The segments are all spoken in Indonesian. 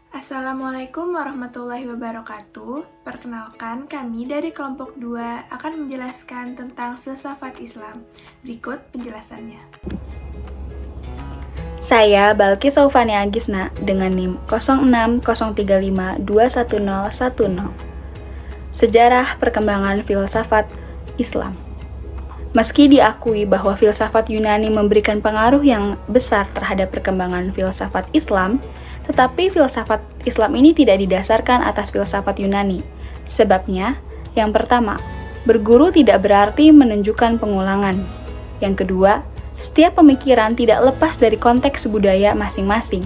Assalamualaikum warahmatullahi wabarakatuh. Perkenalkan, kami dari kelompok 2 akan menjelaskan tentang filsafat Islam. Berikut penjelasannya. Saya Balki Saufania Gisna dengan NIM 0603521010. Sejarah perkembangan filsafat Islam. Meski diakui bahwa filsafat Yunani memberikan pengaruh yang besar terhadap perkembangan filsafat Islam, tetapi filsafat Islam ini tidak didasarkan atas filsafat Yunani. Sebabnya, yang pertama, berguru tidak berarti menunjukkan pengulangan. Yang kedua, setiap pemikiran tidak lepas dari konteks budaya masing-masing.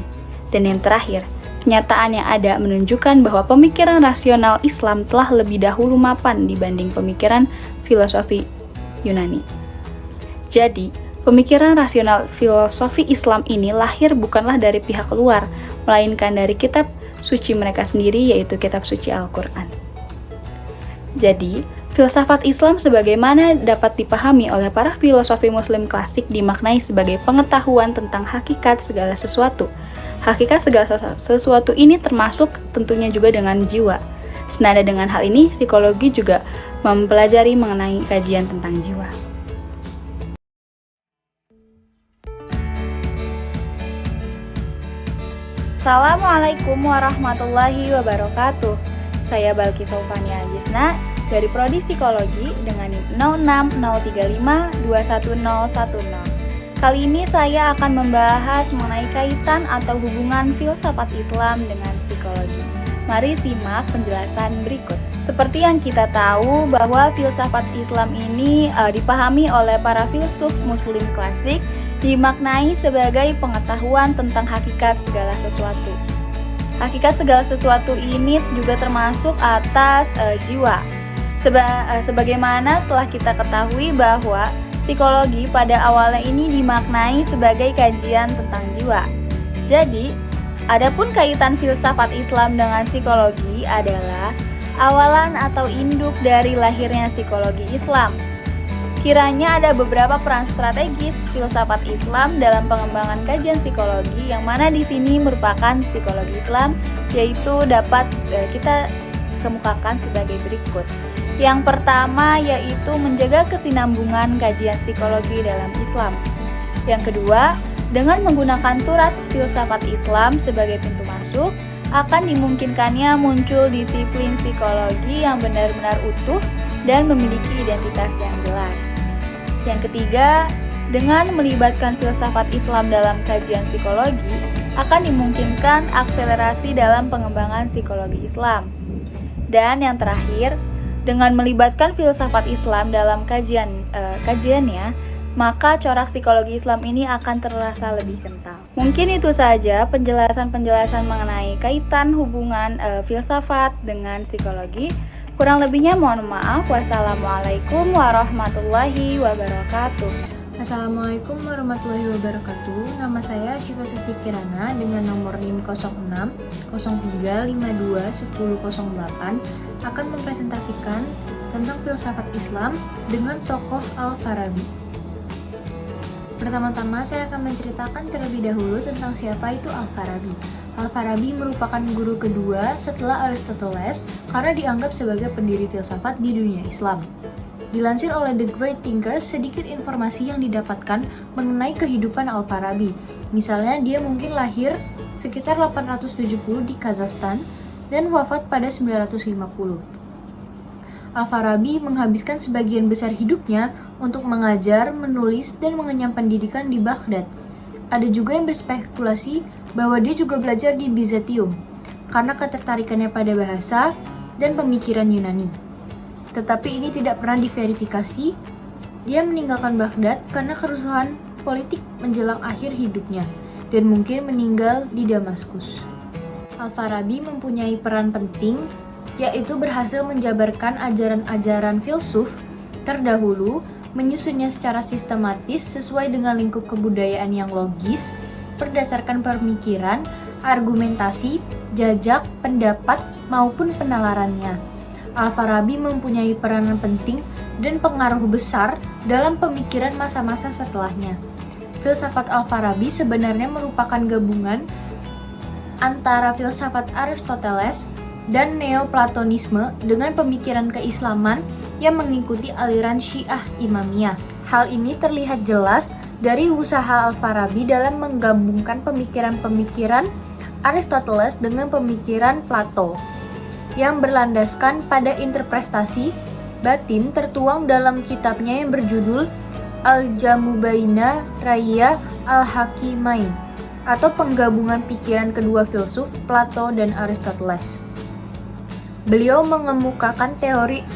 Dan yang terakhir, kenyataan yang ada menunjukkan bahwa pemikiran rasional Islam telah lebih dahulu mapan dibanding pemikiran filosofi Yunani. Jadi, pemikiran rasional filosofi Islam ini lahir bukanlah dari pihak luar, melainkan dari kitab suci mereka sendiri, yaitu kitab suci Al-Quran. Jadi, filsafat Islam sebagaimana dapat dipahami oleh para filosofi muslim klasik dimaknai sebagai pengetahuan tentang hakikat segala sesuatu. Hakikat segala sesuatu ini termasuk tentunya juga dengan jiwa. Senada dengan hal ini, psikologi juga mempelajari mengenai kajian tentang jiwa. Assalamualaikum warahmatullahi wabarakatuh. Saya Balki Saufania Gisna dari Prodi Psikologi dengan NIM 0603521010. Kali ini saya akan membahas mengenai kaitan atau hubungan filsafat Islam dengan psikologi. Mari simak penjelasan berikut. Seperti yang kita tahu bahwa filsafat Islam ini dipahami oleh para filsuf muslim klasik, dimaknai sebagai pengetahuan tentang hakikat segala sesuatu. Hakikat segala sesuatu ini juga termasuk atas jiwa. Sebagaimana telah kita ketahui bahwa psikologi pada awalnya ini dimaknai sebagai kajian tentang jiwa. Jadi, adapun kaitan filsafat Islam dengan psikologi adalah awalan atau induk dari lahirnya psikologi Islam. Kiranya ada beberapa peran strategis filsafat Islam dalam pengembangan kajian psikologi, yang mana di sini merupakan psikologi Islam, yaitu dapat kita kemukakan sebagai berikut. Yang pertama yaitu menjaga kesinambungan kajian psikologi dalam Islam. Yang kedua, dengan menggunakan turats filsafat Islam sebagai pintu masuk, akan dimungkinkannya muncul disiplin psikologi yang benar-benar utuh dan memiliki identitas yang jelas. Yang ketiga, dengan melibatkan filsafat Islam dalam kajian psikologi, akan dimungkinkan akselerasi dalam pengembangan psikologi Islam. Dan yang terakhir, dengan melibatkan filsafat Islam dalam kajiannya, maka corak psikologi Islam ini akan terasa lebih kental. Mungkin itu saja penjelasan-penjelasan mengenai kaitan hubungan filsafat dengan psikologi. Kurang lebihnya mohon maaf. Wassalamualaikum warahmatullahi wabarakatuh. Assalamualaikum warahmatullahi wabarakatuh. Nama saya Syifa Sisi Kirana dengan nomor NIM 0603521008 akan mempresentasikan tentang filsafat Islam dengan tokoh Al-Farabi. Pertama-tama saya akan menceritakan terlebih dahulu tentang siapa itu Al-Farabi. Al-Farabi merupakan guru kedua setelah Aristoteles karena dianggap sebagai pendiri filsafat di dunia Islam. Dilansir oleh The Great Thinkers, sedikit informasi yang didapatkan mengenai kehidupan Al-Farabi. Misalnya dia mungkin lahir sekitar 870 di Kazakhstan dan wafat pada 950. Al-Farabi menghabiskan sebagian besar hidupnya untuk mengajar, menulis, dan mengenyam pendidikan di Baghdad. Ada juga yang berspekulasi bahwa dia juga belajar di Bizantium karena ketertarikannya pada bahasa dan pemikiran Yunani. Tetapi ini tidak pernah diverifikasi. Dia meninggalkan Baghdad karena kerusuhan politik menjelang akhir hidupnya dan mungkin meninggal di Damaskus. Al-Farabi mempunyai peran penting, yaitu berhasil menjabarkan ajaran-ajaran filsuf terdahulu, menyusunnya secara sistematis sesuai dengan lingkup kebudayaan yang logis, berdasarkan pemikiran, argumentasi, jajak, pendapat, maupun penalarannya. Al-Farabi mempunyai peranan penting dan pengaruh besar dalam pemikiran masa-masa setelahnya. Filsafat Al-Farabi sebenarnya merupakan gabungan antara filsafat Aristoteles dan Neoplatonisme dengan pemikiran keislaman yang mengikuti aliran Syiah Imamiyah. Hal ini terlihat jelas dari usaha Al-Farabi dalam menggabungkan pemikiran-pemikiran Aristoteles dengan pemikiran Plato yang berlandaskan pada interpretasi batin tertuang dalam kitabnya yang berjudul Al-Jamu Baina Raya Al-Hakimain, atau penggabungan pikiran kedua filsuf Plato dan Aristoteles. Beliau mengemukakan teori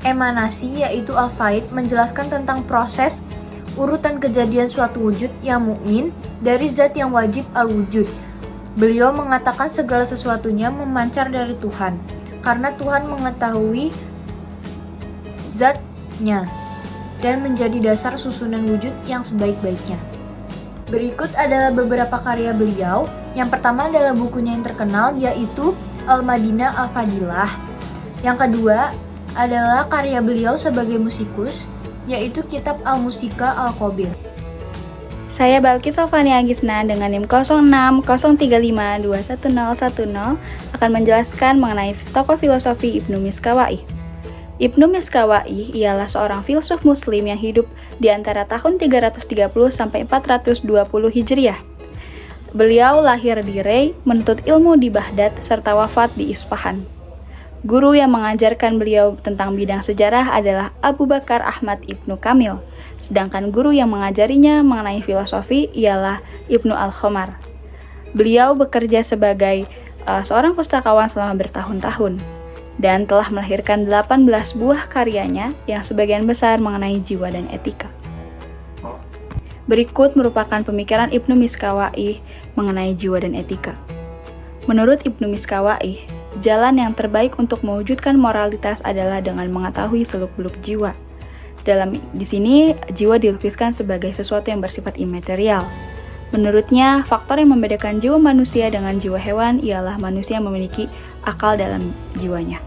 emanasi, yaitu al-faid, menjelaskan tentang proses urutan kejadian suatu wujud yang mukmin dari zat yang wajib al-wujud. Beliau mengatakan segala sesuatunya memancar dari Tuhan, karena Tuhan mengetahui zatnya dan menjadi dasar susunan wujud yang sebaik-baiknya. Berikut adalah beberapa karya beliau. Yang pertama adalah bukunya yang terkenal, yaitu Al-Madinah Al-Fadilah. Yang kedua adalah karya beliau sebagai musikus, yaitu kitab Al-Musika Al-Qobir. Saya Balki Sofania Agisna dengan NIM 0603521010 akan menjelaskan mengenai tokoh filosofi Ibnu Miskawai. Ibnu Miskawai ialah seorang filsuf muslim yang hidup di antara tahun 330 sampai 420 Hijriah. Beliau lahir di Rey, menuntut ilmu di Baghdad, serta wafat di Isfahan. Guru yang mengajarkan beliau tentang bidang sejarah adalah Abu Bakar Ahmad Ibnu Kamil, sedangkan guru yang mengajarinya mengenai filosofi ialah Ibnu Al-Khomar. Beliau bekerja sebagai seorang pustakawan selama bertahun-tahun, dan telah melahirkan 18 buah karyanya yang sebagian besar mengenai jiwa dan etika. Berikut merupakan pemikiran Ibnu Miskawai mengenai jiwa dan etika. Menurut Ibnu Miskawai, jalan yang terbaik untuk mewujudkan moralitas adalah dengan mengetahui seluk-beluk jiwa. Di sini, jiwa dilukiskan sebagai sesuatu yang bersifat imaterial. Menurutnya, faktor yang membedakan jiwa manusia dengan jiwa hewan ialah manusia yang memiliki akal dalam jiwanya.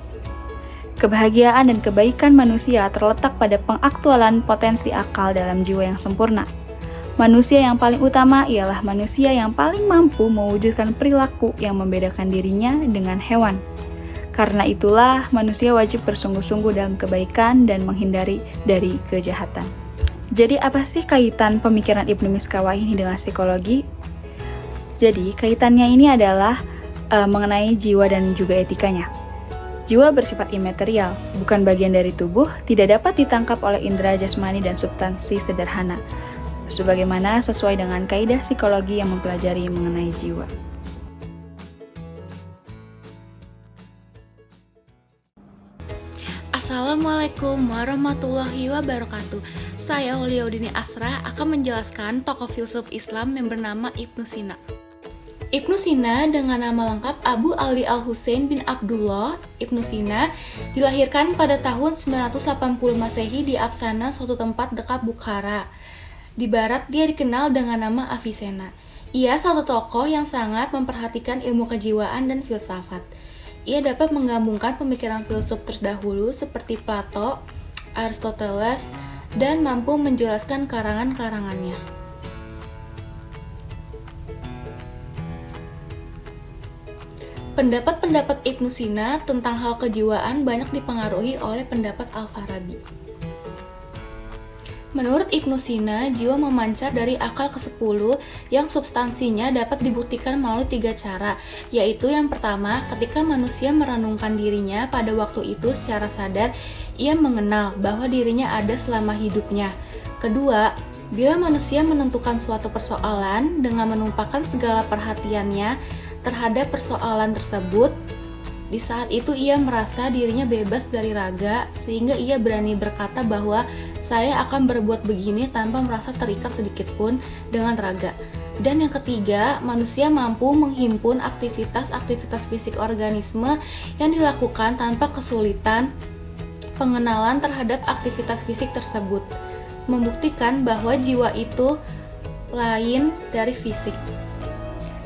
Kebahagiaan dan kebaikan manusia terletak pada pengaktualan potensi akal dalam jiwa yang sempurna. Manusia yang paling utama ialah manusia yang paling mampu mewujudkan perilaku yang membedakan dirinya dengan hewan. Karena itulah, manusia wajib bersungguh-sungguh dalam kebaikan dan menghindari dari kejahatan. Jadi, apa sih kaitan pemikiran Ibnu Miskawai ini dengan psikologi? Jadi, kaitannya ini adalah mengenai jiwa dan juga etikanya. Jiwa bersifat imaterial, bukan bagian dari tubuh, tidak dapat ditangkap oleh indera jasmani dan substansi sederhana, sebagaimana sesuai dengan kaidah psikologi yang mempelajari mengenai jiwa. Assalamualaikum warahmatullahi wabarakatuh. Saya Holiaudini Asra akan menjelaskan tokoh filsuf Islam yang bernama Ibnu Sina. Ibnu Sina dengan nama lengkap Abu Ali Al-Husain bin Abdullah Ibnu Sina dilahirkan pada tahun 980 Masehi di Afsana, suatu tempat dekat Bukhara. Di barat dia dikenal dengan nama Avicenna. Ia satu tokoh yang sangat memperhatikan ilmu kejiwaan dan filsafat. Ia dapat menggabungkan pemikiran filsuf terdahulu seperti Plato, Aristoteles, dan mampu menjelaskan karangan-karangannya. Pendapat-pendapat Ibnu Sina tentang hal kejiwaan banyak dipengaruhi oleh pendapat Al-Farabi. Menurut Ibnu Sina, jiwa memancar dari akal ke-10 yang substansinya dapat dibuktikan melalui 3 cara, yaitu yang pertama, ketika manusia merenungkan dirinya pada waktu itu secara sadar, ia mengenal bahwa dirinya ada selama hidupnya. Kedua, bila manusia menentukan suatu persoalan dengan menumpahkan segala perhatiannya terhadap persoalan tersebut, di saat itu ia merasa dirinya bebas dari raga, sehingga ia berani berkata bahwa saya akan berbuat begini tanpa merasa terikat sedikitpun dengan raga. Dan yang ketiga, manusia mampu menghimpun aktivitas-aktivitas fisik organisme yang dilakukan tanpa kesulitan pengenalan terhadap aktivitas fisik tersebut, membuktikan bahwa jiwa itu lain dari fisik.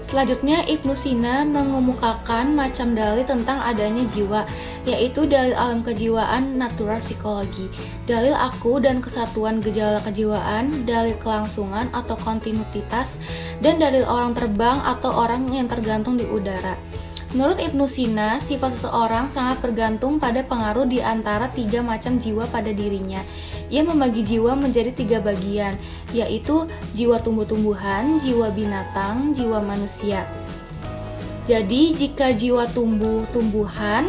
Selanjutnya, Ibnu Sina mengemukakan macam dalil tentang adanya jiwa, yaitu dalil alam kejiwaan natural psikologi, dalil aku dan kesatuan gejala kejiwaan, dalil kelangsungan atau kontinuitas, dan dalil orang terbang atau orang yang tergantung di udara. Menurut Ibnu Sina, sifat seseorang sangat bergantung pada pengaruh di antara 3 macam jiwa pada dirinya. Ia membagi jiwa menjadi 3 bagian, yaitu jiwa tumbuh-tumbuhan, jiwa binatang, jiwa manusia. Jadi, jika jiwa tumbuh-tumbuhan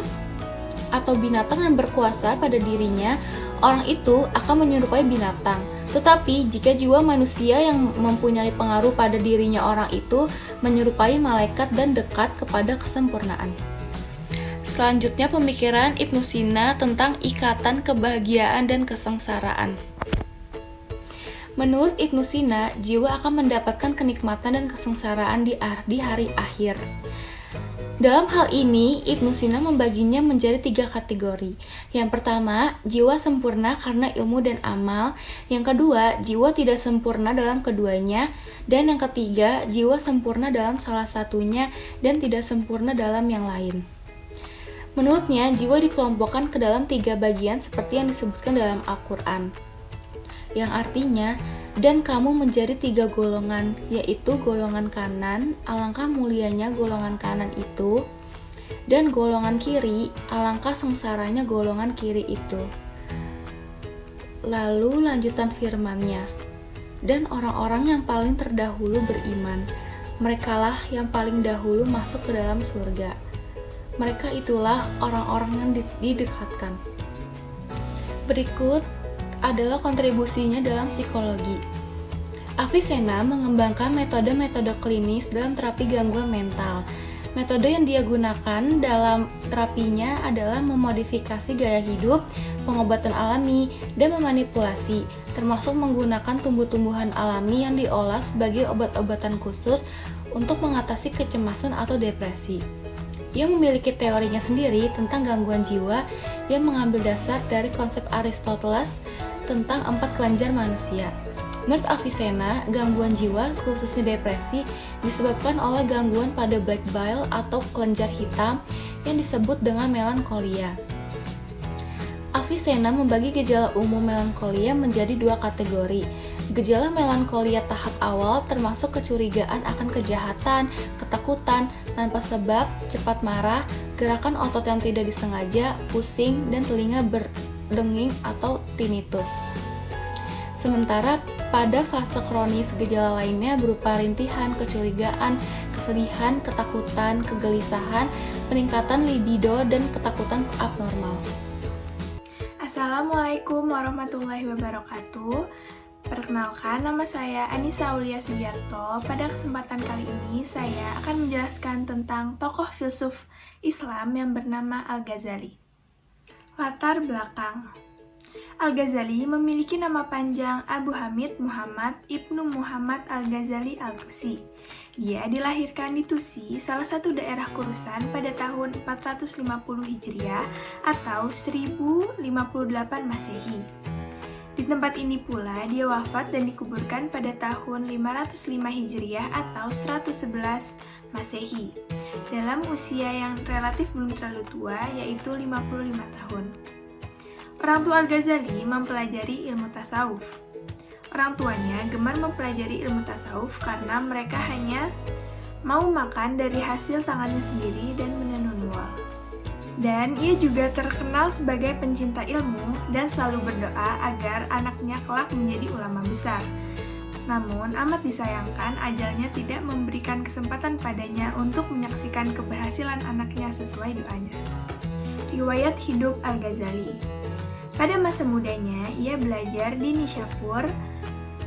atau binatang yang berkuasa pada dirinya, orang itu akan menyerupai binatang. Tetapi, jika jiwa manusia yang mempunyai pengaruh pada dirinya orang itu menyerupai malaikat dan dekat kepada kesempurnaan. Selanjutnya, pemikiran Ibnu Sina tentang ikatan kebahagiaan dan kesengsaraan. Menurut Ibnu Sina, jiwa akan mendapatkan kenikmatan dan kesengsaraan di hari akhir. Dalam hal ini, Ibnu Sina membaginya menjadi 3 kategori. Yang pertama, jiwa sempurna karena ilmu dan amal. Yang kedua, jiwa tidak sempurna dalam keduanya. Dan yang ketiga, jiwa sempurna dalam salah satunya dan tidak sempurna dalam yang lain. Menurutnya, jiwa dikelompokkan ke dalam 3 bagian seperti yang disebutkan dalam Al-Quran. Yang artinya, dan kamu menjadi 3 golongan, yaitu golongan kanan, alangkah mulianya golongan kanan itu, dan golongan kiri, alangkah sengsaranya golongan kiri itu. Lalu lanjutan firman-Nya, dan orang-orang yang paling terdahulu beriman, merekalah yang paling dahulu masuk ke dalam surga. Mereka itulah orang-orang yang didekatkan. Berikut adalah kontribusinya dalam psikologi. Avicenna mengembangkan metode-metode klinis dalam terapi gangguan mental. Metode yang dia gunakan dalam terapinya adalah memodifikasi gaya hidup, pengobatan alami, dan memanipulasi, termasuk menggunakan tumbuh-tumbuhan alami yang diolah sebagai obat-obatan khusus untuk mengatasi kecemasan atau depresi. Ia memiliki teorinya sendiri tentang gangguan jiwa yang mengambil dasar dari konsep Aristoteles tentang 4 kelenjar manusia. Menurut Avicenna, gangguan jiwa, khususnya depresi, disebabkan oleh gangguan pada black bile atau kelenjar hitam yang disebut dengan melankolia. Avicenna membagi gejala umum melankolia menjadi 2 kategori. Gejala melankolia tahap awal termasuk kecurigaan akan kejahatan, ketakutan, tanpa sebab, cepat marah, gerakan otot yang tidak disengaja, pusing, dan telinga berdenging atau tinnitus. Sementara pada fase kronis gejala lainnya berupa rintihan, kecurigaan, kesedihan, ketakutan, kegelisahan, peningkatan libido, dan ketakutan abnormal. Assalamualaikum warahmatullahi wabarakatuh. Perkenalkan, nama saya Anissa Aulia Sugiarto. Pada kesempatan kali ini, saya akan menjelaskan tentang tokoh filsuf Islam yang bernama Al-Ghazali. Latar belakang. Al-Ghazali memiliki nama panjang Abu Hamid Muhammad Ibnu Muhammad Al-Ghazali Al-Tusi. Dia dilahirkan di Tusi, salah satu daerah Khorasan pada tahun 450 Hijriah atau 1058 Masehi. Di tempat ini pula dia wafat dan dikuburkan pada tahun 505 Hijriah atau 111 Masehi, dalam usia yang relatif belum terlalu tua, yaitu 55 tahun. Orang tua Al-Ghazali mempelajari ilmu tasawuf. Orang tuanya gemar mempelajari ilmu tasawuf karena mereka hanya mau makan dari hasil tangannya sendiri dan menenun wol. Dan ia juga terkenal sebagai pencinta ilmu dan selalu berdoa agar anaknya kelak menjadi ulama besar. Namun, amat disayangkan ajalnya tidak memberikan kesempatan padanya untuk menyaksikan keberhasilan anaknya sesuai doanya. Riwayat hidup Al-Ghazali. Pada masa mudanya, ia belajar di Nishapur,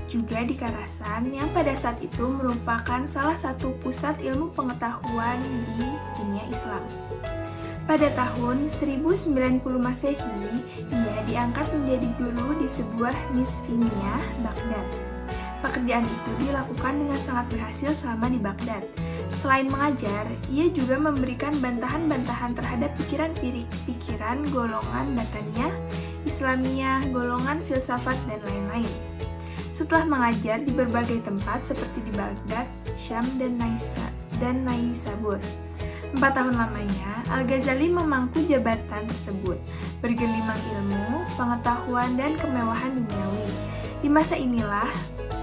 juga di Khorasan, yang pada saat itu merupakan salah satu pusat ilmu pengetahuan di dunia Islam. Pada tahun 1090 Masehi, ia diangkat menjadi guru di sebuah nisfiniyah, Baghdad. Pekerjaan itu dilakukan dengan sangat berhasil selama di Baghdad. Selain mengajar, ia juga memberikan bantahan-bantahan terhadap pikiran golongan Bataniyah, Islamiyah, golongan filsafat, dan lain-lain. Setelah mengajar di berbagai tempat seperti di Baghdad, Syam, dan dan Naisabur. 4 tahun lamanya, Al-Ghazali memangku jabatan tersebut, bergelimang ilmu, pengetahuan, dan kemewahan duniawi. Di masa inilah,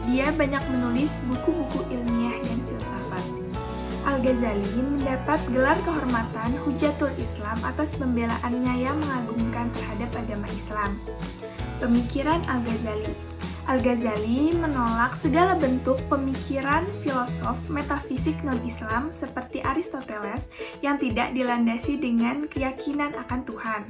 dia banyak menulis buku-buku ilmiah dan filsafat. Al-Ghazali mendapat gelar kehormatan Hujatul Islam atas pembelaannya yang mengagumkan terhadap agama Islam. Pemikiran Al-Ghazali. Al-Ghazali menolak segala bentuk pemikiran filosof metafisik non-Islam seperti Aristoteles yang tidak dilandasi dengan keyakinan akan Tuhan.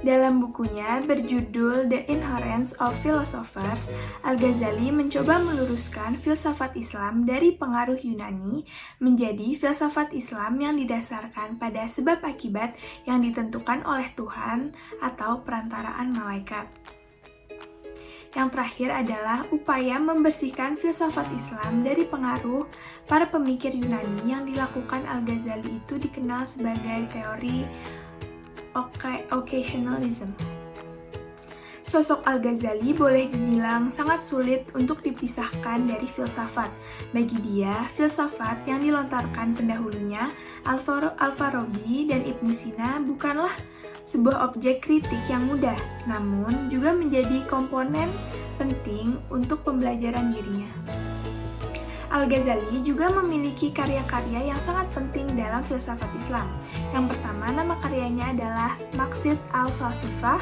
Dalam bukunya berjudul The Inherence of Philosophers, Al-Ghazali mencoba meluruskan filsafat Islam dari pengaruh Yunani menjadi filsafat Islam yang didasarkan pada sebab akibat yang ditentukan oleh Tuhan atau perantaraan malaikat. Yang terakhir adalah upaya membersihkan filsafat Islam dari pengaruh para pemikir Yunani yang dilakukan Al-Ghazali itu dikenal sebagai teori occasionalism. Sosok Al-Ghazali boleh dibilang sangat sulit untuk dipisahkan dari filsafat. Bagi dia, filsafat yang dilontarkan pendahulunya, Al-Farabi dan Ibnu Sina, bukanlah sebuah objek kritik yang mudah, namun juga menjadi komponen penting untuk pembelajaran dirinya. Al-Ghazali juga memiliki karya-karya yang sangat penting dalam filsafat Islam. Yang pertama, nama karyanya adalah Maqsid al-Falsafah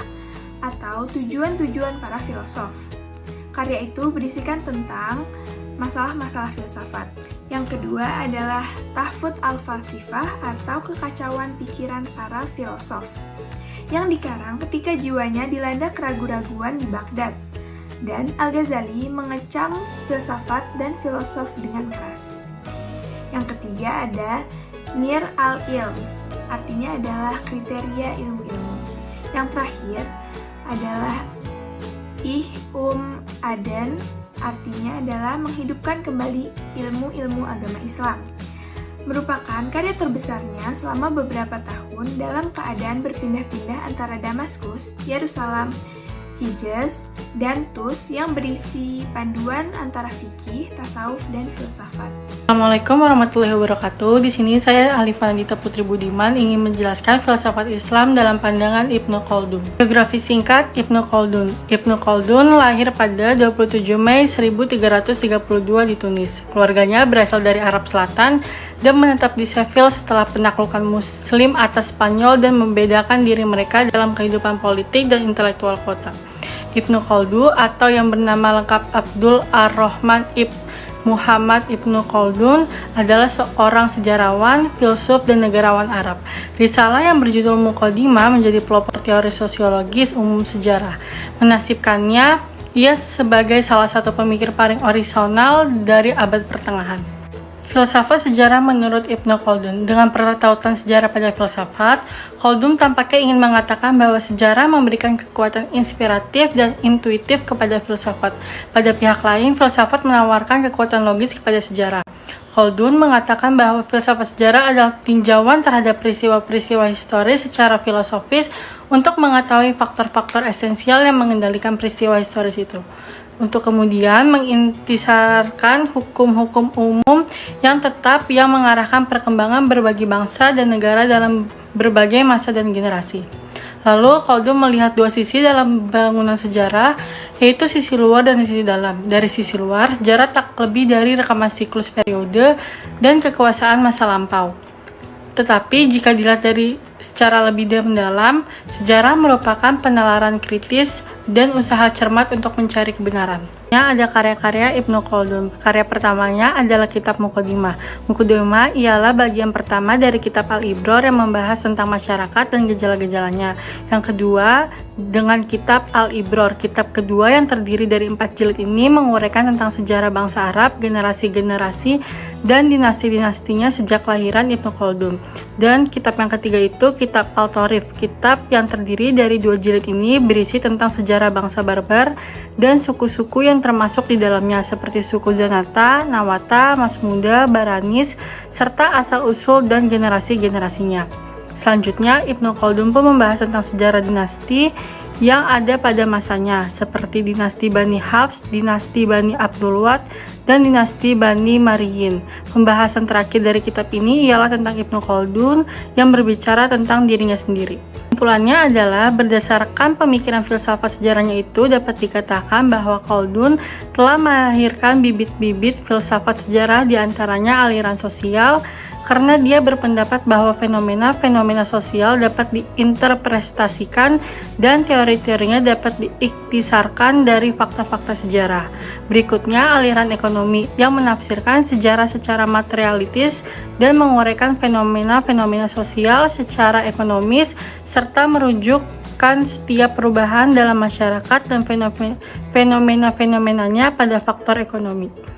atau tujuan-tujuan para filosof. Karya itu berisikan tentang masalah-masalah filsafat. Yang kedua adalah Tahfut al-Falsafah atau kekacauan pikiran para filosof, yang dikarang ketika jiwanya dilanda keraguan-raguan di Baghdad. Dan Al-Ghazali mengecam filsafat dan filosof dengan keras. Yang ketiga ada Mir al-Ilm, artinya adalah kriteria ilmu-ilmu. Yang terakhir adalah Aden, artinya adalah menghidupkan kembali ilmu-ilmu agama Islam. Merupakan karya terbesarnya selama beberapa tahun dalam keadaan berpindah-pindah antara Damaskus, Yerusalem, Hijaz, dan Tus yang berisi panduan antara fikih, tasawuf, dan filsafat. Assalamualaikum warahmatullahi wabarakatuh. Di sini saya Alifah Nandita Putri Budiman ingin menjelaskan filsafat Islam dalam pandangan Ibnu Khaldun. Biografi singkat Ibnu Khaldun. Ibnu Khaldun lahir pada 27 Mei 1332 di Tunis. Keluarganya berasal dari Arab Selatan dan menetap di Seville setelah penaklukan Muslim atas Spanyol dan membedakan diri mereka dalam kehidupan politik dan intelektual kota. Ibnu Khaldun atau yang bernama lengkap Abdul Ar-Rahman Ibn Muhammad Ibnu Khaldun adalah seorang sejarawan, filsuf, dan negarawan Arab. Risalah yang berjudul Muqaddimah menjadi pelopor teori sosiologis umum sejarah. Menasibkannya, ia sebagai salah satu pemikir paling orisinal dari abad pertengahan. Filsafat sejarah menurut Ibnu Khaldun. Dengan pertautan sejarah pada filsafat, Khaldun tampaknya ingin mengatakan bahwa sejarah memberikan kekuatan inspiratif dan intuitif kepada filsafat. Pada pihak lain, filsafat menawarkan kekuatan logis kepada sejarah. Khaldun mengatakan bahwa filsafat sejarah adalah tinjauan terhadap peristiwa-peristiwa historis secara filosofis untuk mengetahui faktor-faktor esensial yang mengendalikan peristiwa historis itu, untuk kemudian mengintisarkan hukum-hukum umum yang tetap yang mengarahkan perkembangan berbagai bangsa dan negara dalam berbagai masa dan generasi. Lalu Khaldun melihat dua sisi dalam bangunan sejarah, yaitu sisi luar dan sisi dalam. Dari sisi luar, sejarah tak lebih dari rekaman siklus periode dan kekuasaan masa lampau. Tetapi jika dilihat dari secara lebih mendalam, sejarah merupakan penalaran kritis dan usaha cermat untuk mencari kebenaran. Ada karya-karya Ibnu Khaldun. Karya pertamanya adalah kitab Muqaddimah. Muqaddimah ialah bagian pertama dari kitab Al-Ibror yang membahas tentang masyarakat dan gejala-gejalanya. Yang kedua, dengan kitab Al-Ibror. Kitab kedua yang terdiri dari 4 jilid ini menguraikan tentang sejarah bangsa Arab, generasi-generasi, dan dinasti-dinastinya sejak kelahiran Ibnu Khaldun. Dan kitab yang ketiga itu kitab Al-Tarif. Kitab yang terdiri dari 2 jilid ini berisi tentang sejarah bangsa Barbar dan suku-suku yang termasuk di dalamnya seperti suku Zanata, Nawata, Masmuda, Baranis, serta asal-usul dan generasi-generasinya. Selanjutnya, Ibnu Khaldun pun membahas tentang sejarah dinasti yang ada pada masanya, seperti dinasti Bani Hafs, dinasti Bani Abdulwad, dan dinasti Bani Mariyin. Pembahasan terakhir dari kitab ini ialah tentang Ibnu Khaldun yang berbicara tentang dirinya sendiri. Kesimpulannya adalah berdasarkan pemikiran filsafat sejarahnya itu dapat dikatakan bahwa Khaldun telah melahirkan bibit-bibit filsafat sejarah diantaranya aliran sosial, karena dia berpendapat bahwa fenomena-fenomena sosial dapat diinterpretasikan dan teori-teorinya dapat diiktisarkan dari fakta-fakta sejarah. Berikutnya, aliran ekonomi yang menafsirkan sejarah secara materialitis dan menguraikan fenomena-fenomena sosial secara ekonomis serta merujukkan setiap perubahan dalam masyarakat dan fenomena-fenomenanya pada faktor ekonomi.